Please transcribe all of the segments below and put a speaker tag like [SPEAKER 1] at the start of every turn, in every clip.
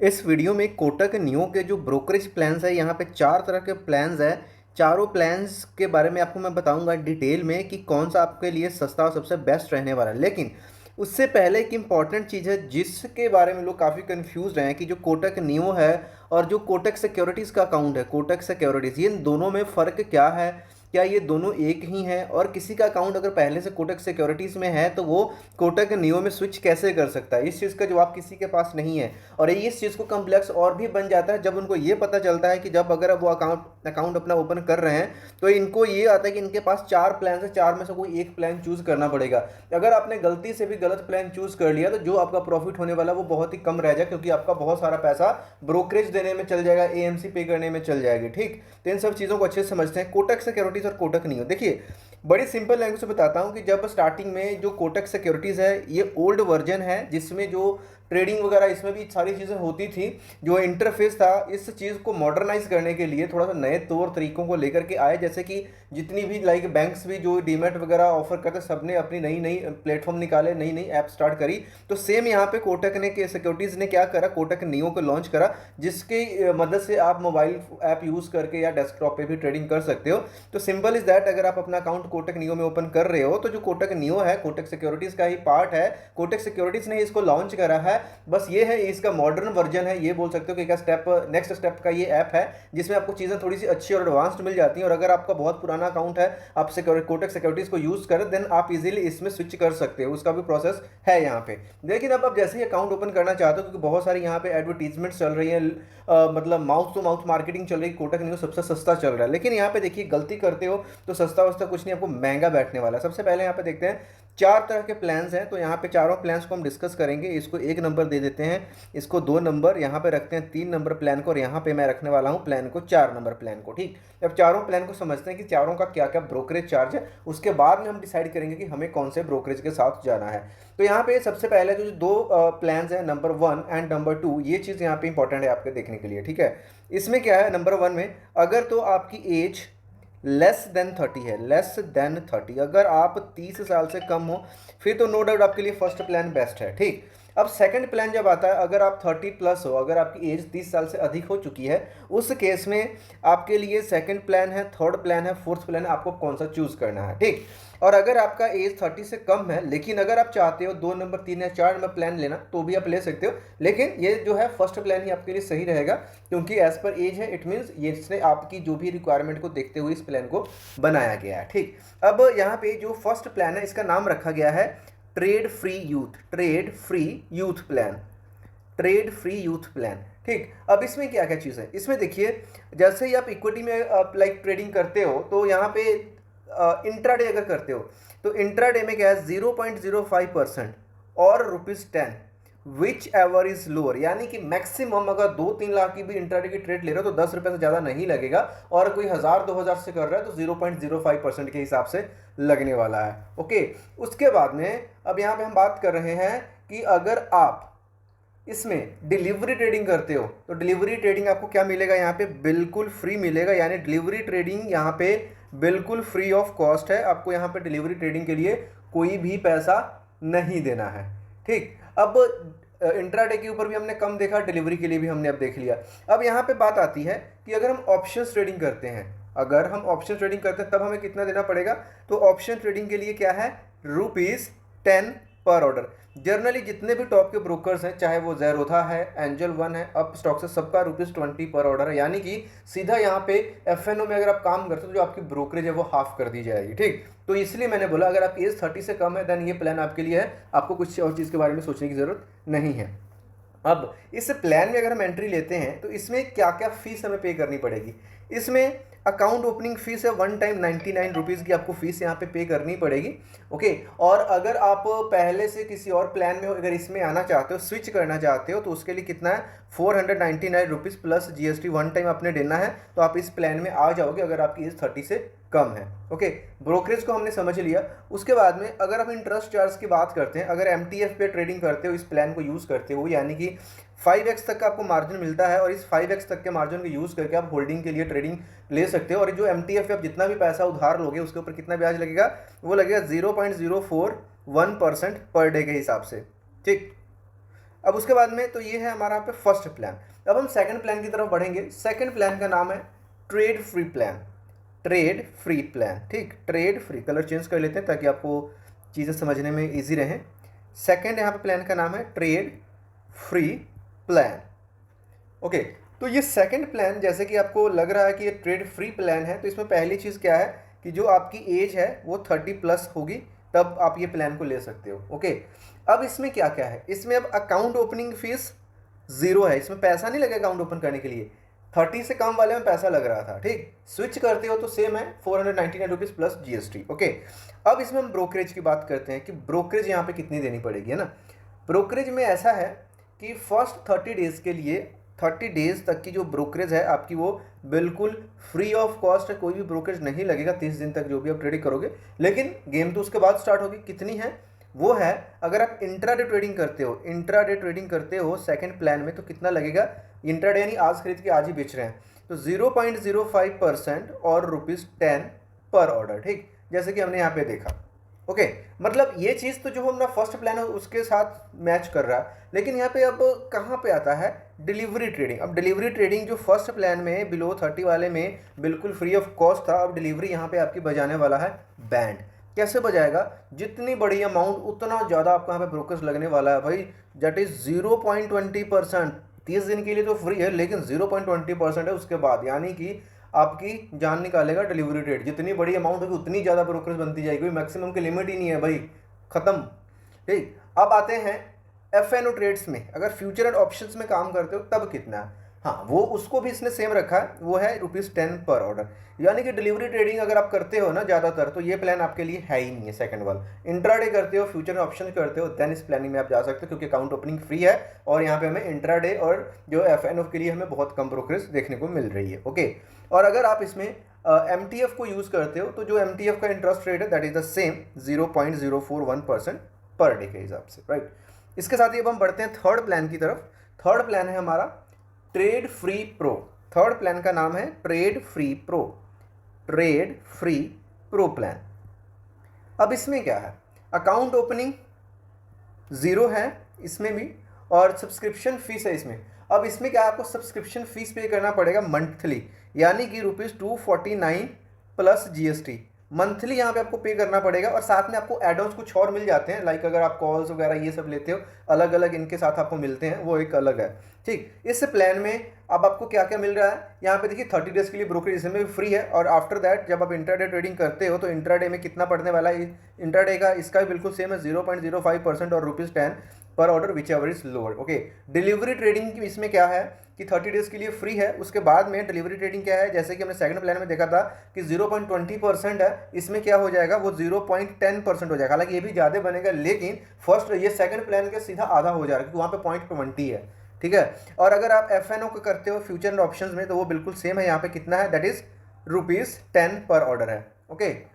[SPEAKER 1] इस वीडियो में कोटक नियो के जो ब्रोकरेज प्लान्स है, यहाँ पे चार तरह के प्लान्स है। चारों प्लान्स के बारे में आपको मैं बताऊंगा डिटेल में कि कौन सा आपके लिए सस्ता और सबसे बेस्ट रहने वाला है। लेकिन उससे पहले एक इम्पॉर्टेंट चीज़ है जिसके बारे में लोग काफ़ी कंफ्यूज रहे हैं कि जो कोटक नियो है और जो कोटक सिक्योरिटीज़ का अकाउंट है, कोटक सिक्योरिटीज़, ये दोनों में फ़र्क क्या है। क्या ये दोनों एक ही हैं? और किसी का अकाउंट अगर पहले से कोटक सिक्योरिटीज़ में है तो वो कोटक नियो में स्विच कैसे कर सकता है? इस चीज़ का जवाब किसी के पास नहीं है। और ये इस चीज़ को कम्प्लेक्स और भी बन जाता है जब उनको ये पता चलता है कि जब अगर अब वो अकाउंट अकाउंट अपना ओपन कर रहे हैं तो इनको ये आता है कि इनके पास चार प्लान है, चार में से कोई एक प्लान चूज़ करना पड़ेगा। अगर आपने गलती से भी गलत प्लान चूज़ कर लिया तो जो आपका प्रॉफिट होने वाला वो बहुत ही कम रह जाए, क्योंकि आपका बहुत सारा पैसा ब्रोकरेज देने में चल जाएगा, एएमसी पे करने में चल जाएगी। ठीक, तो इन सब चीज़ों को अच्छे से समझते हैं। कोटक सिक्योरिटीज़ और कोटक नियो, देखिए बड़ी सिंपल लैंग्वेज से बताता हूँ कि जब स्टार्टिंग में जो कोटक सिक्योरिटीज़ है ये ओल्ड वर्जन है जिसमें जो ट्रेडिंग वगैरह इसमें भी सारी चीज़ें होती थी। जो इंटरफेस था इस चीज़ को मॉडर्नाइज करने के लिए थोड़ा सा नए तौर तरीकों को लेकर के आए, जैसे कि जितनी भी लाइक बैंक्स भी जो डीमेट वगैरह ऑफर करते सबने अपनी नई नई प्लेटफॉर्म निकाले, नई नई ऐप स्टार्ट करी। तो सेम यहाँ पे कोटक ने के सिक्योरिटीज़ ने क्या करा, कोटक नियो को लॉन्च करा, जिसकी मदद से आप मोबाइल ऐप यूज़ करके या डेस्कटॉप पे भी ट्रेडिंग कर सकते हो। तो सिंपल इज दैट, अगर आप अपना अकाउंट कोटक नियो में ओपन कर रहे हो तो जो कोटक नियो है कोटक सिक्योरिटीज़ का ही पार्ट है, कोटक सिक्योरिटीज़ ने इसको लॉन्च करा है। बस ये है, इसका मॉडर्न वर्जन है, ये बोल सकते हो कि स्टेप नेक्स्ट स्टेप का ये ऐप है जिसमें आपको चीज़ें थोड़ी सी अच्छी और एडवांस्ड मिल जाती हैं। और अगर आपका बहुत पुराना अकाउंट है, आप कोटक सिक्योरिटीज़ को यूज़ करें, देन आप इजीली इसमें स्विच कर सकते हो, उसका भी प्रोसेस है यहाँ पे। लेकिन अब आप जैसे ही अकाउंट ओपन करना चाहते हो, क्योंकि बहुत सारी यहाँ पे एडवर्टीजमेंट चल रही है, मतलब माउथ टू माउथ मार्केटिंग चल रही है, कोटक नियो सबसे सस्ता चल रहा है। लेकिन यहाँ पे देखिए गलती करते हो तो सस्ता वस्ता कुछ नहीं, आपको महंगा बैठने वाला है। सबसे पहले यहाँ पे देखते हैं चार तरह के प्लान्स हैं, तो यहाँ पे चारों प्लान्स को हम डिस्कस करेंगे। इसको एक नंबर दे देते हैं, इसको दो नंबर, यहाँ पे रखते हैं तीन नंबर प्लान को, और यहाँ पे मैं रखने वाला हूँ प्लान को चार नंबर प्लान को। ठीक, अब चारों प्लान को समझते हैं कि चारों का क्या क्या ब्रोकरेज चार्ज है, उसके बाद में हम डिसाइड करेंगे कि हमें कौन से ब्रोकरेज के साथ जाना है। तो यहाँ पे सबसे पहले जो दो प्लान्स हैं, number one and number two, ये चीज़ यहाँ पे इंपॉर्टेंट है आपके देखने के लिए। ठीक है, इसमें क्या है, नंबर वन में अगर तो आपकी एज लेस देन 30 है, लेस देन 30, अगर आप 30 साल से कम हो फिर तो नो डाउट आपके लिए फर्स्ट प्लान बेस्ट है। ठीक, अब सेकंड प्लान जब आता है, अगर आप 30+ हो, अगर आपकी एज 30 साल से अधिक हो चुकी है, उस केस में आपके लिए सेकंड प्लान है, थर्ड प्लान है, फोर्थ प्लान है, आपको कौन सा चूज़ करना है। ठीक, और अगर आपका एज 30 से कम है लेकिन अगर आप चाहते हो दो नंबर, तीन या चार नंबर प्लान लेना तो भी आप ले सकते हो, लेकिन ये जो है फर्स्ट प्लान ही आपके लिए सही रहेगा, क्योंकि एज पर एज है, इट मीन्स ये इसने आपकी जो भी रिक्वायरमेंट को देखते हुए इस प्लान को बनाया गया है। ठीक, अब यहाँ पे जो फर्स्ट प्लान है इसका नाम रखा गया है trade free youth, trade free youth plan, trade free youth plan. ठीक, अब इसमें क्या क्या चीज़ है, इसमें देखिए जैसे ही आप इक्विटी में लाइक ट्रेडिंग करते हो तो यहाँ पे इंट्राडे अगर करते हो तो इंट्राडे में क्या है 0.05% और ₹10 विच एवर इज लोअर, यानी कि मैक्सिमम अगर 2-3 लाख की भी इंट्राडे की ट्रेड ले रहे हो तो 10 रुपये से ज़्यादा नहीं लगेगा, और कोई 1000-2000 से कर रहा है तो 0.05% के हिसाब से लगने वाला है। ओके, उसके बाद में अब यहाँ पे हम बात कर रहे हैं कि अगर आप इसमें डिलीवरी ट्रेडिंग करते हो तो डिलीवरी ट्रेडिंग आपको क्या मिलेगा, यहाँ पे बिल्कुल फ्री मिलेगा, यानी डिलीवरी ट्रेडिंग यहाँ पे बिल्कुल फ्री ऑफ कॉस्ट है। आपको यहाँ पे डिलीवरी ट्रेडिंग के लिए कोई भी पैसा नहीं देना है। ठीक, अब इंट्राडे के ऊपर भी हमने कम देखा, डिलीवरी के लिए भी हमने अब देख लिया। अब यहाँ पे बात आती है कि अगर हम ऑप्शंस ट्रेडिंग करते हैं, अगर हम ऑप्शन ट्रेडिंग करते हैं तब हमें कितना देना पड़ेगा, तो ऑप्शन ट्रेडिंग के लिए क्या है, ₹10 पर ऑर्डर। जनरली जितने भी टॉप के ब्रोकर्स हैं, चाहे वो ज़ेरोधा है, एंजल वन है, अप स्टॉक से, सबका ₹20 पर ऑर्डर है, यानी कि सीधा यहाँ पे एफएनओ में अगर आप काम करते हो तो जो आपकी ब्रोकरेज है वो हाफ कर दी जाएगी। ठीक, तो इसलिए मैंने बोला अगर आपकी एज 30 से कम है देन ये प्लान आपके लिए है, आपको कुछ और चीज़ के बारे में सोचने की ज़रूरत नहीं है। अब इस प्लान में अगर हम एंट्री लेते हैं तो इसमें क्या क्या फीस हमें पे करनी पड़ेगी, इसमें अकाउंट ओपनिंग फीस है वन टाइम 99 रुपीज़ की आपको फीस यहाँ पे करनी पड़ेगी। ओके, और अगर आप पहले से किसी और प्लान में अगर इसमें आना चाहते हो, स्विच करना चाहते हो, तो उसके लिए कितना है, 499 rupees plus GST one time आपने देना है, तो आप इस प्लान में आ जाओगे अगर आपकी एज 30 से कम है। ओके, ब्रोकरेज को हमने समझ लिया। उसके बाद में अगर हम इंटरेस्ट चार्ज की बात करते हैं, अगर एमटीएफ पे ट्रेडिंग करते हो, इस प्लान को यूज़ करते हो, यानी कि 5x तक का आपको मार्जिन मिलता है, और इस 5x तक के मार्जिन को यूज़ करके आप होल्डिंग के लिए ट्रेडिंग ले सकते हो। और जो एमटीएफ पे आप जितना भी पैसा उधार लोगे उसके ऊपर कितना ब्याज लगेगा, वो लगेगा 0.041% पर डे के हिसाब से। ठीक, अब उसके बाद में तो ये है हमारा यहाँ पे फर्स्ट प्लान। अब हम सेकंड प्लान की तरफ बढ़ेंगे। सेकंड प्लान का नाम है trade free plan. Trade free plan, ठीक, ट्रेड फ्री, कलर चेंज कर लेते हैं ताकि आपको चीज़ें समझने में ईजी रहें। सेकंड यहाँ पे प्लान का नाम है ट्रेड फ्री प्लान। ओके, तो ये सेकंड प्लान जैसे कि आपको लग रहा है कि ये ट्रेड फ्री प्लान है, तो इसमें पहली चीज़ क्या है कि जो आपकी एज है वो 30+ होगी, तब आप ये प्लान को ले सकते हो। ओके, अब इसमें क्या क्या है, इसमें अब अकाउंट ओपनिंग फीस 0 है, इसमें पैसा नहीं लगेगा अकाउंट ओपन करने के लिए। 30 से कम वाले में पैसा लग रहा था, ठीक। स्विच करते हो तो सेम है, 499 रुपीज़ प्लस GST। ओके, अब इसमें हम ब्रोकरेज की बात करते हैं कि ब्रोकरेज यहाँ पे कितनी देनी पड़ेगी, है ना। ब्रोकरेज में ऐसा है कि फर्स्ट 30 डेज़ के लिए, 30 डेज़ तक की जो ब्रोकरेज है आपकी वो बिल्कुल फ्री ऑफ कॉस्ट है, कोई भी ब्रोकरेज नहीं लगेगा 30 दिन तक जो भी आप ट्रेडिंग करोगे। लेकिन गेम तो उसके बाद स्टार्ट होगी, कितनी है वो है, अगर आप इंट्राडे ट्रेडिंग करते हो, इंट्राडे ट्रेडिंग करते हो सेकंड प्लान में, तो कितना लगेगा, इंट्राडे यानी आज खरीद के आज ही बेच रहे हैं, तो 0.05% और ₹10 पर ऑर्डर, ठीक, जैसे कि हमने यहाँ पे देखा। ओके, मतलब ये चीज़ तो जो अपना फर्स्ट प्लान है उसके साथ मैच कर रहा है। लेकिन यहाँ पे अब कहाँ पे आता है डिलीवरी ट्रेडिंग। अब डिलीवरी ट्रेडिंग जो फर्स्ट प्लान में बिलो 30 वाले में बिल्कुल फ्री ऑफ कॉस्ट था, अब डिलीवरी यहाँ पे आपकी बजाने वाला है बैंड। कैसे बजाएगा, जितनी बड़ी अमाउंट उतना ज़्यादा आपको यहाँ पे ब्रोकर्स लगने वाला है भाई, दैट इज़ 0.20%। 30 दिन के लिए तो फ्री है, लेकिन 0.20% है उसके बाद, यानी कि आपकी जान निकालेगा डिलीवरी रेट। जितनी बड़ी अमाउंट होगी उतनी ज़्यादा ब्रोकरेज बनती जाएगी, मैक्सिमम की लिमिट ही नहीं है भाई, ख़त्म, ठीक। अब आते हैं FNO ट्रेड्स में, अगर फ्यूचर एंड ऑप्शंस में काम करते हो तब कितना है, हाँ वो उसको भी इसने सेम रखा है, वो है ₹10 पर ऑर्डर। यानी कि डिलीवरी ट्रेडिंग अगर आप करते हो ना ज़्यादातर, तो ये प्लान आपके लिए है ही नहीं है सेकंड वाला। इंट्राडे करते हो, फ्यूचर ऑप्शन करते हो, देन इस प्लानिंग में आप जा सकते हो, क्योंकि अकाउंट ओपनिंग फ्री है और यहाँ पे हमें इंट्राडे और जो FNO के लिए हमें बहुत कम ब्रोकरेज देखने को मिल रही है। ओके, और अगर आप इसमें MTF को यूज़ करते हो तो जो MTF का इंटरेस्ट रेट है that is the same 0.041% per day के हिसाब से, राइट। इसके साथ ही अब हम बढ़ते हैं थर्ड प्लान की तरफ। थर्ड प्लान है हमारा trade free pro. Third plan का नाम है trade free pro, trade free pro plan. अब इसमें क्या है, अकाउंट ओपनिंग 0 है इसमें भी, और सब्सक्रिप्शन फीस है इसमें। अब इसमें क्या है, आपको सब्सक्रिप्शन फीस पे करना पड़ेगा मंथली, यानी कि ₹249 प्लस GST मंथली यहाँ पे आपको पे करना पड़ेगा। और साथ में आपको एड-ऑन्स कुछ और मिल जाते हैं, लाइक अगर आप कॉल्स वगैरह ये सब लेते हो, अलग अलग इनके साथ आपको मिलते हैं, वो एक अलग है, ठीक। इस प्लान में अब आपको क्या क्या मिल रहा है, यहाँ पे देखिए 30 डेज़ के लिए ब्रोकरेज इसमें भी फ्री है, और आफ्टर दैट जब आप इंट्राडे ट्रेडिंग करते हो तो इंट्राडे में कितना पड़ने वाला है, इंट्राडे का इसका भी बिल्कुल सेम है, 0.05% और ₹10 पर order which ever is lower. Okay, delivery trading की इसमें क्या है कि 30 डेज़ के लिए फ्री है, उसके बाद में डिलीवरी ट्रेडिंग क्या है, जैसे कि हमने सेकंड प्लान में देखा था कि 0.20% है, इसमें क्या हो जाएगा वो 0.10% हो जाएगा। हालांकि ये भी ज़्यादा बनेगा, लेकिन फर्स्ट ये सेकंड प्लान के सीधा आधा हो जा रहा है, क्योंकि वहाँ पे .20 है, ठीक है। और अगर आप FNO को करते हो फ्यूचर एंड ऑप्शन में, तो वो बिल्कुल सेम है, यहाँ पे कितना है, दैट इज ₹10 पर ऑर्डर है। ओके,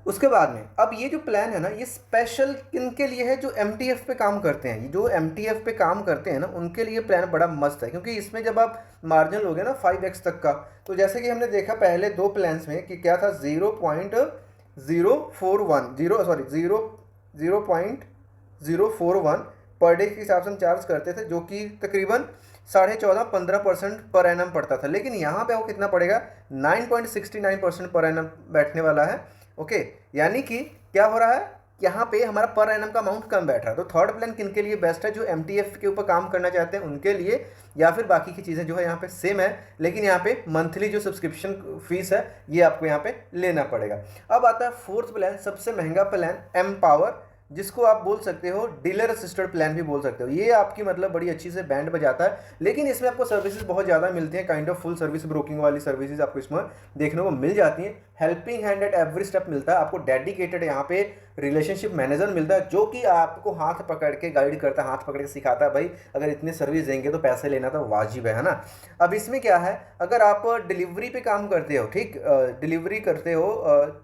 [SPEAKER 1] उसके बाद में अब ये जो प्लान है ना, ये स्पेशल किन के लिए है, जो MTF पे काम करते हैं। जो MTF पे काम करते हैं ना, उनके लिए प्लान बड़ा मस्त है, क्योंकि इसमें जब आप मार्जिन लोगे ना 5x तक का, तो जैसे कि हमने देखा पहले 2 प्लान्स में कि क्या था, 0.041 पर डे के हिसाब से हम चार्ज करते थे, जो कि तकरीबन 14.5-15% पर एनम पड़ता था। लेकिन यहाँ पे आपको कितना पड़ेगा, 9.69% पर एनम बैठने वाला है। ओके, यानी कि क्या हो रहा है, यहाँ पे हमारा पर एनम का अमाउंट कम बैठ रहा है। तो थर्ड प्लान किन के लिए बेस्ट है, जो MTF के ऊपर काम करना चाहते हैं उनके लिए, या फिर बाकी की चीज़ें जो है यहाँ पे सेम है, लेकिन यहाँ पे मंथली जो सब्सक्रिप्शन फीस है ये आपको यहाँ पे लेना पड़ेगा। अब आता है फोर्थ प्लान, सबसे महंगा प्लान, एम्पावर, जिसको आप बोल सकते हो डीलर असिस्टेड प्लान भी बोल सकते हो। ये आपकी मतलब बड़ी अच्छी से बैंड बजाता है, लेकिन इसमें आपको सर्विसेज बहुत ज़्यादा मिलती हैं, kind of full service broking वाली सर्विसेज आपको इसमें देखने को मिल जाती हैं। Helping hand at every step मिलता है आपको, डेडिकेटेड यहाँ पे रिलेशनशिप मैनेजर मिलता है, जो कि आपको हाथ पकड़ के गाइड करता है, हाथ पकड़ के सिखाता है, भाई अगर इतनी सर्विस देंगे तो पैसे लेना तो वाजिब है ना। अब इसमें क्या है, अगर आप डिलीवरी पे काम करते हो, ठीक, डिलीवरी करते हो,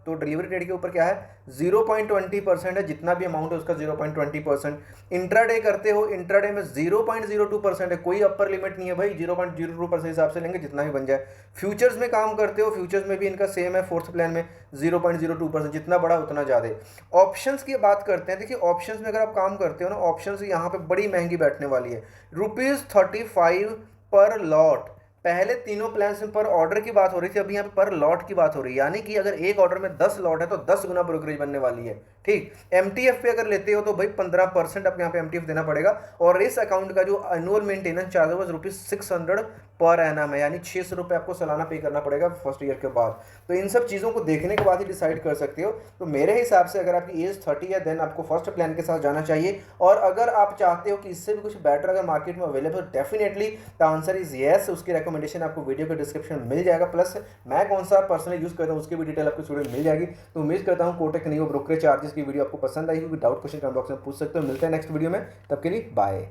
[SPEAKER 1] तो डिलीवरी रेट के ऊपर क्या है, 0.20% है, जितना भी अमाउंट है उसका 0.20%। इंट्राडे करते हो, इंट्राडे में 0.02% है, कोई अपर लिमिट नहीं है भाई, 0.02% हिसाब से लेंगे जितना भी बन जाए। फ्यूचर्स में काम करते हो, फ्यूचर्स में भी इनका सेम है, फोर्थ प्लान में 0.02%, जितना बड़ा उतना ज़्यादा। ऑप्शंस की बात करते हैं, देखिए ऑप्शंस में अगर आप काम करते हो ना, ऑप्शंस यहाँ पे बड़ी महंगी बैठने वाली है, ₹35 पर लॉट। पहले तीनों प्लान में पर ऑर्डर की बात हो रही थी, अभी यहाँ पे पर लॉट की बात हो रही है, यानी कि अगर एक ऑर्डर में 10 लॉट है तो 10 गुना ब्रोकरेज बनने वाली है। ठीक, एमटीएफ पे अगर लेते हो तो भाई 15% आपको यहाँ पे एमटीएफ देना पड़ेगा, और इस अकाउंट का जो एनुअल मेंटेनेंस चार्ज है ₹600 पर एनम है, यानी ₹600 आपको सालाना पे करना पड़ेगा फर्स्ट ईयर के बाद। तो इन सब चीज़ों को देखने के बाद ही डिसाइड कर सकते हो। तो मेरे हिसाब से अगर आपकी एज 30 है देन आपको फर्स्ट प्लान के साथ जाना चाहिए, और अगर आप चाहते हो कि इससे भी कुछ बेटर अगर मार्केट में available, definitely the answer is yes. उसकी रिकमेंडेशन आपको वीडियो के डिस्क्रिप्शन में मिल जाएगा, प्लस मैं कौन सा पर्सनली यूज़ करता हूँ उसकी भी डिटेल आपको स्टूडियो में मिल जाएगी। तो उम्मीद करता हूँ कोटक नियो ब्रोकरेज चार्जेस की वीडियो आपको पसंद आई होगी। डाउट क्वेश्चन कमेंट बॉक्स में पूछ सकते हो। मिलते हैं नेक्स्ट वीडियो में, तब के लिए बाय।